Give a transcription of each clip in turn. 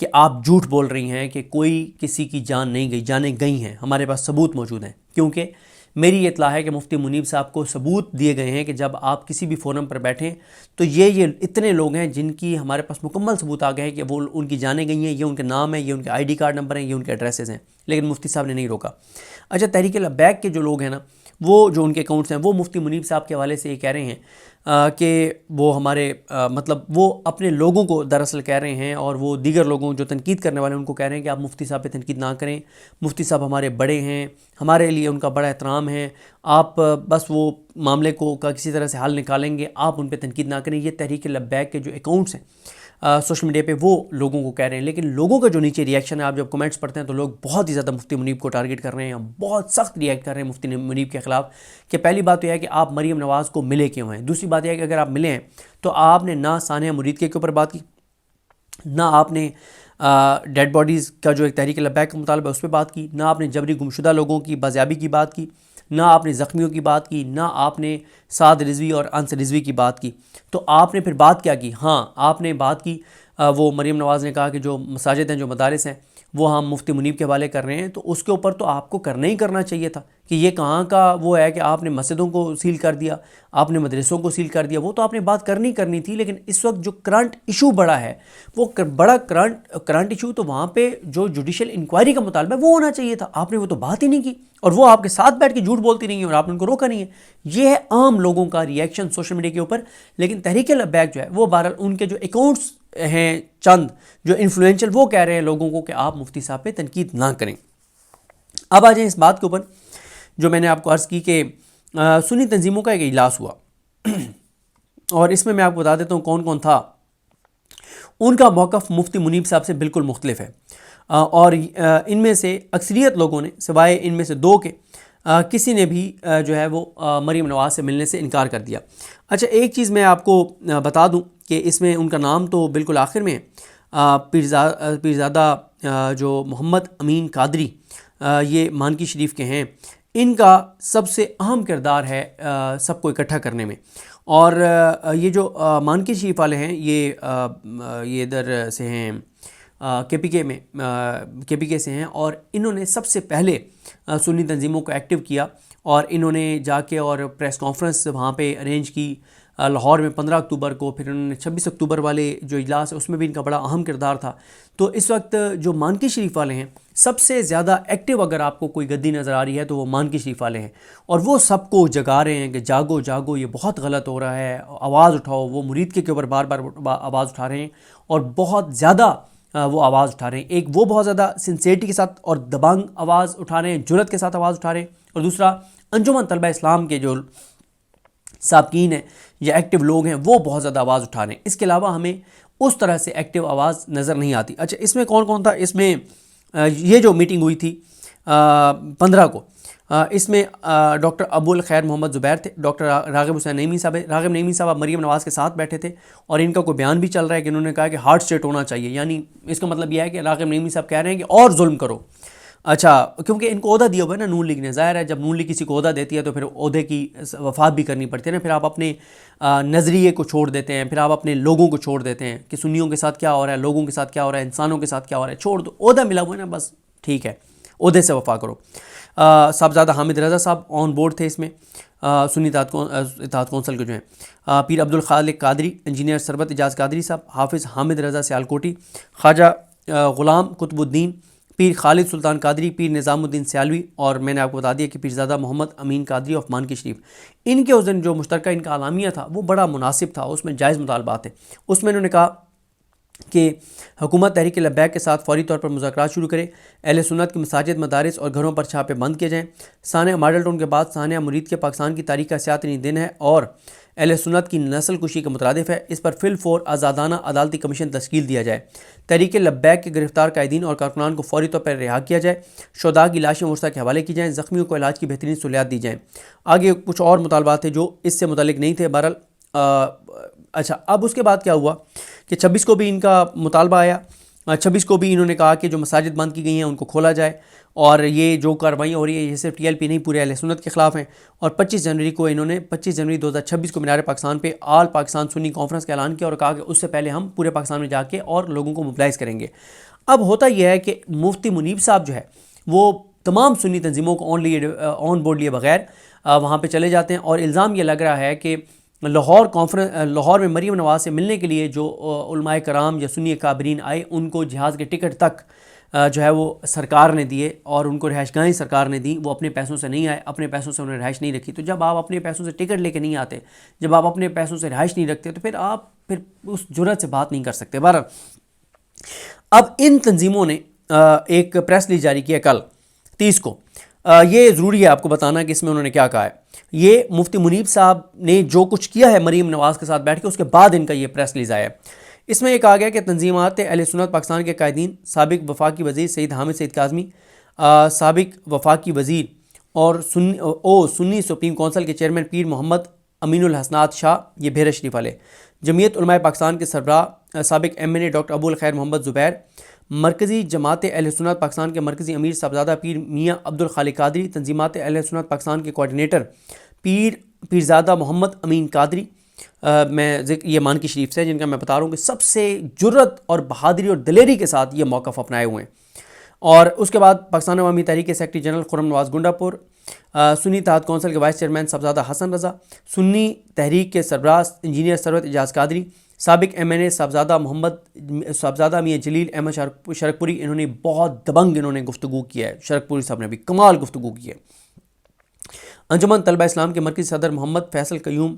کہ آپ جھوٹ بول رہی ہیں کہ کوئی کسی کی جان نہیں گئی، جانیں گئی ہیں، ہمارے پاس ثبوت موجود ہیں. کیونکہ میری یہ اطلاع ہے کہ مفتی منیب صاحب کو ثبوت دیے گئے ہیں کہ جب آپ کسی بھی فورم پر بیٹھیں تو یہ اتنے لوگ ہیں جن کی ہمارے پاس مکمل ثبوت آ گئے ہیں کہ وہ ان کی جانیں گئی ہیں، یہ ان کے نام ہیں، یہ ان کے آئی ڈی کارڈ نمبر ہیں، یہ ان کے ایڈریسز ہیں، لیکن مفتی صاحب نے نہیں روکا. اچھا، تحریک لبیک کے جو لوگ ہیں نا، وہ جو ان کے اکاؤنٹس ہیں، وہ مفتی منیب صاحب کے حوالے سے یہ کہہ رہے ہیں کہ وہ ہمارے مطلب وہ اپنے لوگوں کو دراصل کہہ رہے ہیں، اور وہ دیگر لوگوں جو تنقید کرنے والے ہیں ان کو کہہ رہے ہیں کہ آپ مفتی صاحب پہ تنقید نہ کریں، مفتی صاحب ہمارے بڑے ہیں، ہمارے لیے ان کا بڑا احترام ہے، آپ بس وہ معاملے کو کسی طرح سے حل نکالیں گے، آپ ان پہ تنقید نہ کریں. یہ تحریک لبیک کے جو اکاؤنٹس ہیں سوشل میڈیا پہ، وہ لوگوں کو کہہ رہے ہیں. لیکن لوگوں کا جو نیچے ریئیکشن ہے، آپ جب کمنٹس پڑھتے ہیں تو لوگ بہت ہی زیادہ مفتی منیب کو ٹارگٹ کر رہے ہیں، بہت سخت ریئیکٹ کر رہے ہیں مفتی منیب کے خلاف. کہ پہلی بات تو یہ ہے کہ آپ مریم نواز کو ملے کیوں ہیں، دوسری بات یہ ہے کہ اگر آپ ملے ہیں تو آپ نے نہ ثانیہ مرید کے اوپر بات کی، نہ آپ نے ڈیڈ باڈیز کا جو ایک تحریک لبیک کا مطالبہ ہے اس پہ بات کی، نہ آپ نے جبری گمشدہ لوگوں کی بازیابی کی بات کی، نہ آپ نے زخمیوں کی بات کی، نہ آپ نے سعد رضوی اور انس رضوی کی بات کی. تو آپ نے پھر بات کیا کی؟ ہاں، آپ نے بات کی، وہ مریم نواز نے کہا کہ جو مساجد ہیں، جو مدارس ہیں، وہ ہم مفتی منیب کے حوالے کر رہے ہیں. تو اس کے اوپر تو آپ کو کرنا ہی کرنا چاہیے تھا کہ یہ کہاں کا وہ ہے کہ آپ نے مسجدوں کو سیل کر دیا، آپ نے مدرسوں کو سیل کر دیا. وہ تو آپ نے بات کرنی تھی. لیکن اس وقت جو کرنٹ ایشو بڑا ہے، وہ بڑا کرنٹ ایشو، تو وہاں پہ جو جوڈیشل انکوائری کا مطالبہ ہے وہ ہونا چاہیے تھا. آپ نے وہ تو بات ہی نہیں کی، اور وہ آپ کے ساتھ بیٹھ کے جھوٹ بولتی رہی ہیں اور آپ نے ان کو روکا نہیں ہے. یہ ہے عام لوگوں کا ریئیکشن سوشل میڈیا کے اوپر. لیکن تحریک لبیک جو ہے وہ بہرحال ان کے جو اکاؤنٹس ہیں چند جو انفلوئنشل، وہ کہہ رہے ہیں لوگوں کو کہ آپ مفتی صاحب پہ تنقید نہ کریں. اب آ جائیں اس بات کے اوپر جو میں نے آپ کو عرض کی کہ سنی تنظیموں کا ایک اجلاس ہوا، اور اس میں آپ کو بتا دیتا ہوں کون کون تھا. ان کا موقف مفتی منیب صاحب سے بالکل مختلف ہے، اور ان میں سے اکثریت لوگوں نے سوائے ان میں سے دو کے کسی نے بھی جو ہے وہ مریم نواز سے ملنے سے انکار کر دیا. اچھا، ایک چیز میں آپ کو بتا دوں کہ اس میں ان کا نام تو بالکل آخر میں ہے، پیرزادہ جو محمد امین قادری، یہ مانکی شریف کے ہیں. ان کا سب سے اہم کردار ہے سب کو اکٹھا کرنے میں. اور یہ جو مانکی شریف والے ہیں، یہ ادھر سے ہیں، کے پی کے سے ہیں، اور انہوں نے سب سے پہلے سنی تنظیموں کو ایکٹیو کیا، اور انہوں نے جا کے اور پریس کانفرنس وہاں پہ ارینج کی لاہور میں 15 اکتوبر کو. پھر انہوں نے 26 اکتوبر والے جو اجلاس ہے اس میں بھی ان کا بڑا اہم کردار تھا. تو اس وقت جو مانکی شریف والے ہیں سب سے زیادہ ایکٹیو، اگر آپ کو کوئی گدی نظر آ رہی ہے تو وہ مانکی شریف والے ہیں، اور وہ سب کو جگا رہے ہیں کہ جاگو جاگو، یہ بہت غلط ہو رہا ہے، آواز اٹھاؤ. وہ مرید کے اوپر بار بار آواز اٹھا رہے ہیں، اور بہت زیادہ وہ آواز اٹھا رہے ہیں. ایک وہ بہت زیادہ سنسیریٹی کے ساتھ اور دبنگ آواز اٹھا رہے ہیں، جرأت کے ساتھ آواز اٹھا رہے ہیں. اور دوسرا، انجمن طلبہ اسلام کے جو سابقین ہیں یا ایکٹیو لوگ ہیں، وہ بہت زیادہ آواز اٹھا رہے ہیں. اس کے علاوہ ہمیں اس طرح سے ایکٹیو آواز نظر نہیں آتی. اچھا، اس میں کون کون تھا؟ اس میں یہ جو میٹنگ ہوئی تھی 15 کو، اس میں ڈاکٹر ابو الخیر محمد زبیر تھے، ڈاکٹر راغب حسین نعیمی صاحب. راغب نعیمی صاحب مریم نواز کے ساتھ بیٹھے تھے، اور ان کا کوئی بیان بھی چل رہا ہے کہ انہوں نے کہا کہ ہارڈ اسٹیٹ ہونا چاہیے. یعنی اس کا مطلب یہ ہے کہ راغب نعیمی صاحب کہہ رہے ہیں کہ اور ظلم کرو. اچھا، کیونکہ ان کو عہدہ دیا ہوا ہے نا نون لیگ نے. ظاہر ہے جب نون لیگ کسی کو عہدہ دیتی ہے تو پھر عہدے کی وفات بھی کرنی پڑتی ہے نا. پھر آپ اپنے نظریے کو چھوڑ دیتے ہیں، پھر آپ اپنے لوگوں کو چھوڑ دیتے ہیں کہ سنیوں کے ساتھ کیا ہو رہا ہے، لوگوں کے ساتھ کیا ہو رہا ہے، انسانوں کے ساتھ کیا ہو رہا ہے، چھوڑ دو. عہدہ ملا ہوا ہے نا، بس ٹھیک ہے، عہدے سے وفا کرو. صاحبزادہ حامد رضا صاحب آن بورڈ تھے اس میں، سنی اتحاد کونسل کے جو ہیں. پیر عبد الخالق قادری، انجینئر سربت اجاز قادری صاحب، حافظ حامد رضا سیالکوٹی، خواجہ غلام قطب الدین، پیر خالد سلطان قادری، پیر نظام الدین سیالوی، اور میں نے آپ کو بتا دیا کہ پیرزادہ محمد امین قادری آف مانکی شریف. ان کے اس دن جو مشترکہ ان کا اعلامیہ تھا وہ بڑا مناسب تھا، اس میں جائز مطالبات تھے. اس میں انہوں نے کہا کہ حکومت تحریک لبیک کے ساتھ فوری طور پر مذاکرات شروع کرے، اہل سنت کی مساجد، مدارس اور گھروں پر چھاپے بند کیے جائیں. سانحہ ماڈل ٹاؤن کے بعد سانحہ مرید کے پاکستان کی تاریخ کا سیاہ دن ہے اور اہل سنت کی نسل کشی کے مترادف ہے. اس پر فی الفور آزادانہ عدالتی کمیشن تشکیل دیا جائے. تحریک لبیک کے گرفتار قائدین اور کارکنان کو فوری طور پر رہا کیا جائے. شہداء کی لاشیں ورثہ کے حوالے کی جائیں. زخمیوں کو علاج کی بہترین سہولیات دی جائیں. آگے کچھ اور مطالبات تھے جو اس سے متعلق نہیں تھے. بہرحال اچھا، اب اس کے بعد کیا ہوا کہ 26 کو بھی ان کا مطالبہ آیا، 26 کو بھی انہوں نے کہا کہ جو مساجد بند کی گئی ہیں ان کو کھولا جائے، اور یہ جو کارروائیاں ہو رہی ہیں یہ صرف TLP نہیں پورے اہل سنت کے خلاف ہیں۔ اور 25 جنوری کو انہوں نے 25 جنوری 2026 کو مینار پاکستان پہ آل پاکستان سنی کانفرنس کا اعلان کیا اور کہا کہ اس سے پہلے ہم پورے پاکستان میں جا کے اور لوگوں کو موبلائز کریں گے۔ اب ہوتا یہ ہے کہ مفتی منیب صاحب جو ہے وہ تمام سنی تنظیموں کو آن بورڈ لیے بغیر وہاں پہ چلے جاتے ہیں، اور الزام یہ لگ رہا ہے کہ لاہور میں مریم نواز سے ملنے کے لیے جو علماء کرام یا سنی اکابرین آئے ان کو جہاز کے ٹکٹ تک جو ہے وہ سرکار نے دیے، اور ان کو رہائش گاہیں سرکار نے دیں، وہ اپنے پیسوں سے نہیں آئے، اپنے پیسوں سے انہوں نے رہائش نہیں رکھی۔ تو جب آپ اپنے پیسوں سے ٹکٹ لے کے نہیں آتے، جب آپ اپنے پیسوں سے رہائش نہیں رکھتے، تو پھر آپ اس جرأت سے بات نہیں کر سکتے۔ بہرحال اب ان تنظیموں نے ایک پریس ریلیز جاری کیا کل 30 کو۔ یہ ضروری ہے آپ کو بتانا کہ اس میں انہوں نے کیا کہا ہے۔ یہ مفتی منیب صاحب نے جو کچھ کیا ہے مریم نواز کے ساتھ بیٹھ کے، اس کے بعد ان کا یہ پریس ریلیز آیا ہے۔ اس میں یہ کہا گیا کہ تنظیمات اہل سنت پاکستان کے قائدین، سابق وفاقی وزیر سید حامد سعید کاظمی، سابق وفاقی وزیر اور سنی سپریم کونسل کے چیئرمین پیر محمد امین الحسنات شاہ، یہ بحیرہ شریف والے، جمعیت علماء پاکستان کے سربراہ سابق MNA ڈاکٹر ابو الخیر محمد زبیر، مرکزی جماعت اہل سنت پاکستان کے مرکزی امیر صاحبزادہ پیر میاں عبد الخالق قادری، تنظیمات اہل سنت پاکستان کے کوارڈینیٹر پیرزادہ محمد امین قادری، میں یہ مانکی شریف سے جن کا میں بتا رہا ہوں کہ سب سے جرت اور بہادری اور دلیری کے ساتھ یہ موقف اپنائے ہوئے ہیں۔ اور اس کے بعد پاکستان عوامی تحریک کے سیکرٹری جنرل خرم نواز گنڈا پور، سنی اتحاد کونسل کے وائس چیئرمین صاحبزادہ حسن رضا، سنی تحریک کے سربراہ انجینئر ثروت اعجاز قادری، سابق MNA صاحبزادہ میاں جلیل احمد شرکپوری، انہوں نے بہت دبنگ انہوں نے گفتگو کی ہے، شرکپوری صاحب نے بھی کمال گفتگو کی ہے۔ انجمن طلبہ اسلام کے مرکزی صدر محمد فیصل قیوم،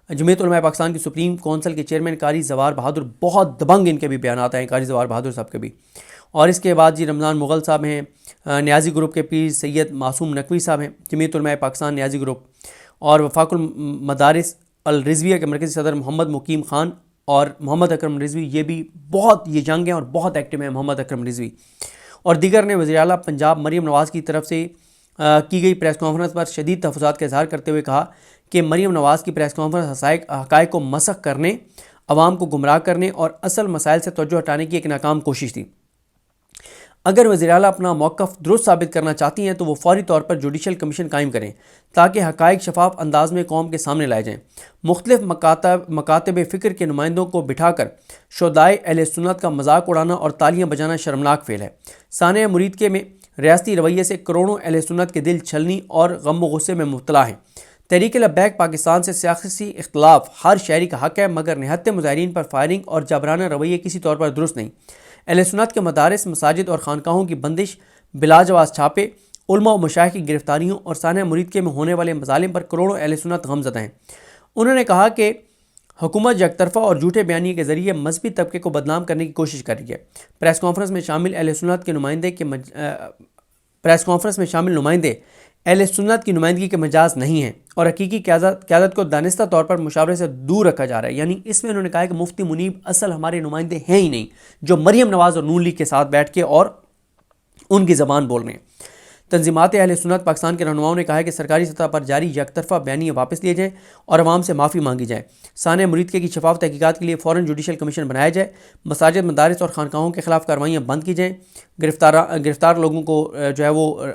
جمعیت علماء پاکستان کی سپریم کونسل کے چیئرمین قاری زوار بہادر، بہت دبنگ ان کے بھی بیانات ہیں قاری زوار بہادر صاحب کے بھی۔ اور اس کے بعد جی رمضان مغل صاحب ہیں، نیازی گروپ کے پیر سید معصوم نقوی صاحب ہیں، جمعیت علماء پاکستان نیازی گروپ، اور وفاق المدارس الرضویہ کے مرکزی صدر محمد مقیم خان اور محمد اکرم رضوی، یہ بھی بہت یہ ینگ ہیں اور بہت ایکٹیو ہیں محمد اکرم رضوی۔ اور دیگر نے وزیر اعلیٰ پنجاب مریم نواز کی طرف سے کی گئی پریس کانفرنس پر شدید تحفظات کا اظہار کرتے ہوئے کہا کہ مریم نواز کی پریس کانفرنس حقائق کو مسخ کرنے، عوام کو گمراہ کرنے اور اصل مسائل سے توجہ ہٹانے کی ایک ناکام کوشش تھی۔ اگر وزیر اعلیٰ اپنا موقف درست ثابت کرنا چاہتی ہیں تو وہ فوری طور پر جوڈیشل کمیشن قائم کریں تاکہ حقائق شفاف انداز میں قوم کے سامنے لائے جائیں۔ مختلف مکاتب فکر کے نمائندوں کو بٹھا کر شہدائے اہل سنت کا مذاق اڑانا اور تالیاں بجانا شرمناک فعل ہے۔ سانحہ مریدکے میں ریاستی رویے سے کروڑوں اہل سنت کے دل چھلنی اور غم و غصے میں مبتلا ہیں۔ تحریک لبیک پاکستان سے سیاسی اختلاف ہر شہری کا حق ہے، مگر نہتے مظاہرین پر فائرنگ اور جبرانہ رویے کسی طور پر درست نہیں۔ اہل سنت کے مدارس، مساجد اور خانقاہوں کی بندش، بلا جواز چھاپے، علماء و مشائخ کی گرفتاریوں اور سانحہ مریدکے میں ہونے والے مظالم پر کروڑوں اہل سنت غم زدہ ہیں۔ انہوں نے کہا کہ حکومت یک طرفہ اور جھوٹے بیانیے کے ذریعے مذہبی طبقے کو بدنام کرنے کی کوشش کر رہی ہے۔ پریس کانفرنس میں شامل نمائندے اہل سنت کی نمائندگی کے مجاز نہیں ہیں اور حقیقی قیادت کو دانستہ طور پر مشاورے سے دور رکھا جا رہا ہے۔ یعنی اس میں انہوں نے کہا ہے کہ مفتی منیب اصل ہمارے نمائندے ہیں ہی نہیں، جو مریم نواز اور نون لیگ کے ساتھ بیٹھ کے اور ان کی زبان بول رہے ہیں۔ تنظیمات اہل سنت پاکستان کے رہنماؤں نے کہا ہے کہ سرکاری سطح پر جاری یک طرفہ بیانیے واپس لیے جائیں اور عوام سے معافی مانگی جائے۔ سانحہ مریدکے کی شفاف تحقیقات کے لیے فوراً جوڈیشل کمیشن بنایا جائے، مساجد، مدارس اور خانقاہوں کے خلاف کارروائیاں بند کی جائیں، گرفتار لوگوں کو جو ہے وہ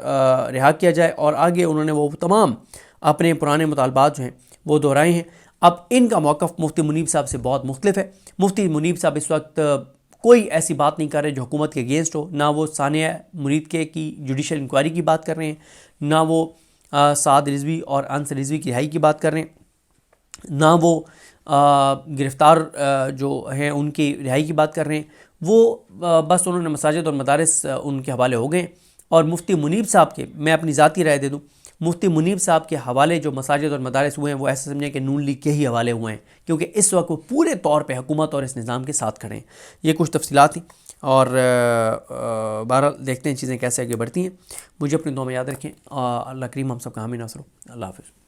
رہا کیا جائے، اور آگے انہوں نے وہ تمام اپنے پرانے مطالبات جو ہیں وہ دہرائے ہیں۔ اب ان کا موقف مفتی منیب صاحب سے بہت مختلف ہے۔ مفتی منیب صاحب اس وقت کوئی ایسی بات نہیں کر رہے جو حکومت کے اگینسٹ ہو، نہ وہ سانحہ مریدکے کی جوڈیشل انکوائری کی بات کر رہے ہیں، نہ وہ سعد رضوی اور انس رضوی کی رہائی کی بات کر رہے ہیں، نہ وہ گرفتار جو ہیں ان کی رہائی کی بات کر رہے ہیں۔ وہ بس انہوں نے مساجد اور مدارس ان کے حوالے ہو گئے۔ اور مفتی منیب صاحب کے، میں اپنی ذاتی رائے دے دوں، مفتی منیب صاحب کے حوالے جو مساجد اور مدارس ہوئے ہیں وہ ایسے سمجھیں کہ نون لیگ کے ہی حوالے ہوئے ہیں، کیونکہ اس وقت وہ پورے طور پہ حکومت اور اس نظام کے ساتھ کھڑے ہیں۔ یہ کچھ تفصیلات تھیں، اور بہرحال دیکھتے ہیں چیزیں کیسے آگے بڑھتی ہیں۔ مجھے اپنی دعا میں یاد رکھیں۔ اللہ کریم ہم سب کا حامی ناصر ہو۔ اللہ حافظ۔